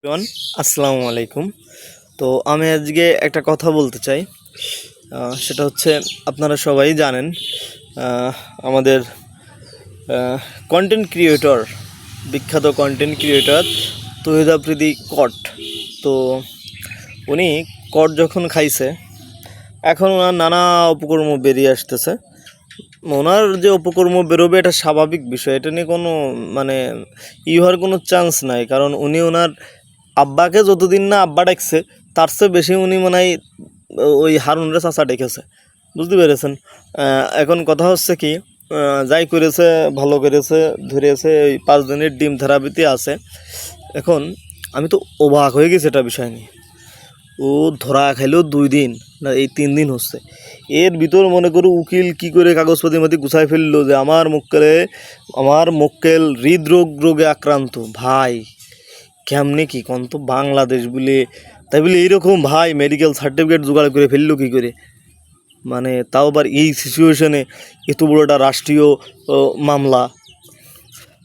Everyone, আসসালামু আলাইকুম। তো আমি আজকে একটা কথা বলতে চাই। সেটা হচ্ছে, আপনারা সবাই জানেন আমাদের কন্টেন্ট ক্রিয়েটর, বিখ্যাত কন্টেন্ট ক্রিয়েটর তহিদ আফ্রিদি কট। তো উনি কট যখন খাইছে, এখন ওনার নানা উপকর্ম বেরিয়ে আসতেছে। ওনার যে উপকর্ম বেরোবে এটা স্বাভাবিক বিষয়, এটা নিয়ে কোনো মানে হওয়ার কোনো চান্স নাই। কারণ উনি ওনার আব্বাকে যতদিন না আব্বা ডাকছে, তার চেয়ে বেশি উনি মনে হয় ওই হারুনরে চাচা ডেকেছে, বুঝতে পেরেছেন। এখন কথা হচ্ছে কি, যাই করেছে ভালো করেছে, ধরেছে ওই 5 দিনের ডিম থেরাপিতে আছে। এখন আমি তো অবাক হয়ে গেছি এটা বিষয় নিয়ে। ও ধরা খাইলেও 2 দিন না, এই 3 দিন হচ্ছে। এর ভিতর মনে করো উকিল কি করে কাগজপাতির মধ্যে গুছাই ফেললো যে আমার মক্কেল হৃদরোগে আক্রান্ত। ভাই কেমনে কি কোন তো, বাংলাদেশ বলে তাই বলে এইরকম ভাই মেডিকেল সার্টিফিকেট জোগাড় করে ফেললো কী করে? মানে তাও আবার এই সিচুয়েশনে এত বড় একটা রাষ্ট্রীয় মামলা,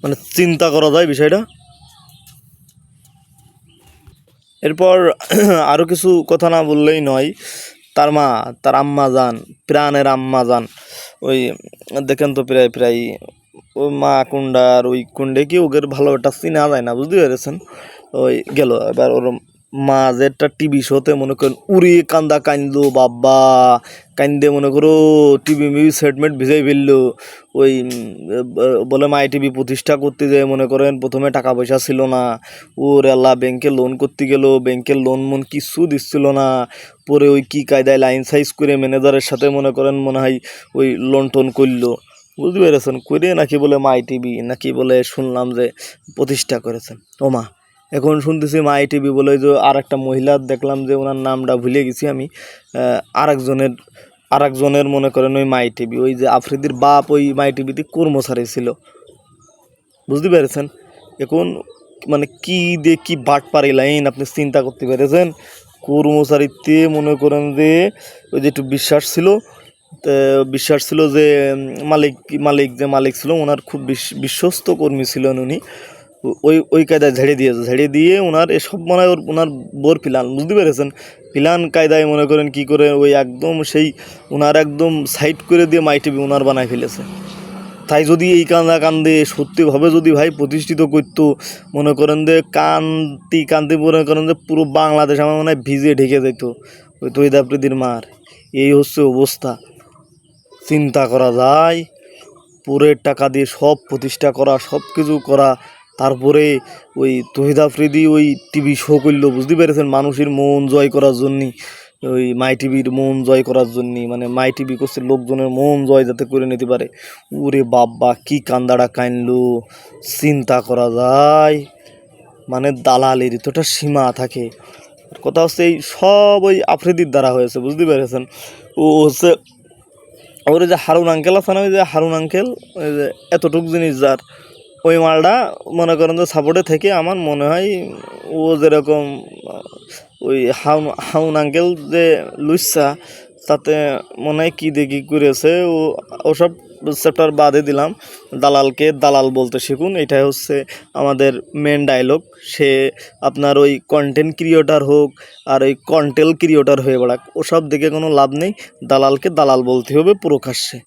মানে চিন্তা করা যায় বিষয়টা। এরপর আরও কিছু কথা না বললেই নয়। তার আম্মা যান, প্রাণের আম্মা যান, ওই দেখেন তো প্রায় প্রায় ওই মা কুণ্ডার ওই কুণ্ডে কি ওদের ভালো একটা চিনা যায় না, বুঝতে পেরেছেন। ওই গেল এবার ওর মা যে একটা টিভি শোতে মনে করেন উড়ে কান্দা কান্দলো, বাবা কান্দে মনে করো টিভি মিভি সেটমেন্ট ভিজাই ফেললো। ওই বলে মাই টিভি প্রতিষ্ঠা করতে যায় মনে করেন প্রথমে টাকা পয়সা ছিল না, ওর আল্লাহ ব্যাংকে লোন করতে গেল, ব্যাংকের লোন মন কিছু দিচ্ছিল না। পরে ওই কী কায়দায় লাইন সাইজ করে ম্যানেজারের সাথে মনে করেন মনে হয় ওই লোন টোন করলো, বুঝতে পেরেছেন, করে নাকি বলে মাই টিভি নাকি বলে শুনলাম যে প্রতিষ্ঠা করেছেন। ও মা, এখন শুনতেছি মাই টিভি বলে যে আর একটা মহিলা দেখলাম যে ওনার নামটা ভুলে গেছি আমি, আরেকজনের মনে করেন ওই মাই টিভি, ওই যে আফ্রিদির বাপ ওই মাই টিভিতে কর্মচারী ছিল, বুঝতে পেরেছেন। এখন মানে কি দিয়ে কি বাট পারি লাইন আপনি চিন্তা করতে পেরেছেন। কর্মচারীতে মনে করেন যে ওই যে একটু বিশ্বাস ছিল যে মালিক ছিল ওনার খুব বিশ্বস্ত কর্মী ছিলেন উনি। ওই কায়দায় ঝেড়ে দিয়ে ওনার এসব মনে হয় ওনার বোর প্ল্যান, বুঝতে পেরেছেন। প্ল্যান কায়দায় মনে করেন কি করে ওই একদম সেই ওনার একদম সাইড করে দিয়ে মাই টিভি ওনার বানায় ফেলেছে। তাই যদি এই কান্দে সত্যিভাবে যদি ভাই প্রতিষ্ঠিত করতো, মনে করেন যে কান্তি মনে করেন যে পুরো বাংলাদেশ আমার মনে হয় ভিজে ঢেকে যেত ওই তহিদ আফ্রিদির মার। এই হচ্ছে অবস্থা, চিন্তা করা যায়। পুরের টাকা দিয়ে সব প্রতিষ্ঠা করা, সব কিছু করা, তারপরে ওই তহিদ আফ্রিদি ওই টিভি শো করলো, বুঝতে পেরেছেন, মানুষের মন জয় করার জন্যে, ওই মাই টিভির মন জয় করার জন্যে, মানে মাই টিভি করছে লোকজনের মন জয় যাতে করে নিতে পারে। ওরে বাবা কি কান্দাটা কানলো, চিন্তা করা যায়। মানে দালালের তো একটা সীমা থাকে। কথা হচ্ছে এই সব ওই আফ্রিদির দ্বারা হয়েছে, বুঝতে পেরেছেন। ও হচ্ছে ওর যে হারুন আঙ্কেল আছে না, ওই যে হারুন আঙ্কেল, ওই যে এতটুক জিনিস যার, ওই মালটা মনে করেন যে সাপোর্টে থেকে আমার মনে হয় ও যেরকম ওই হাউন আঙ্কেল যে লুইসা, তাতে মনে হয় কী দেখি করেছে ও। ওসব চ্যাপ্টার বাদে দিলাম, দালালকে দালাল বলতে শিখুন, এটাই হচ্ছে আমাদের মেন ডায়লগ। সে আপনার ওই কন্টেন্ট ক্রিয়েটর হোক আর ওই কন্টেন্ট ক্রিয়েটর হয়ে বেড়াক, ওসব দেখে কোনো লাভ নেই। দালালকে দালাল বলতে হবে প্রকাশ্যে।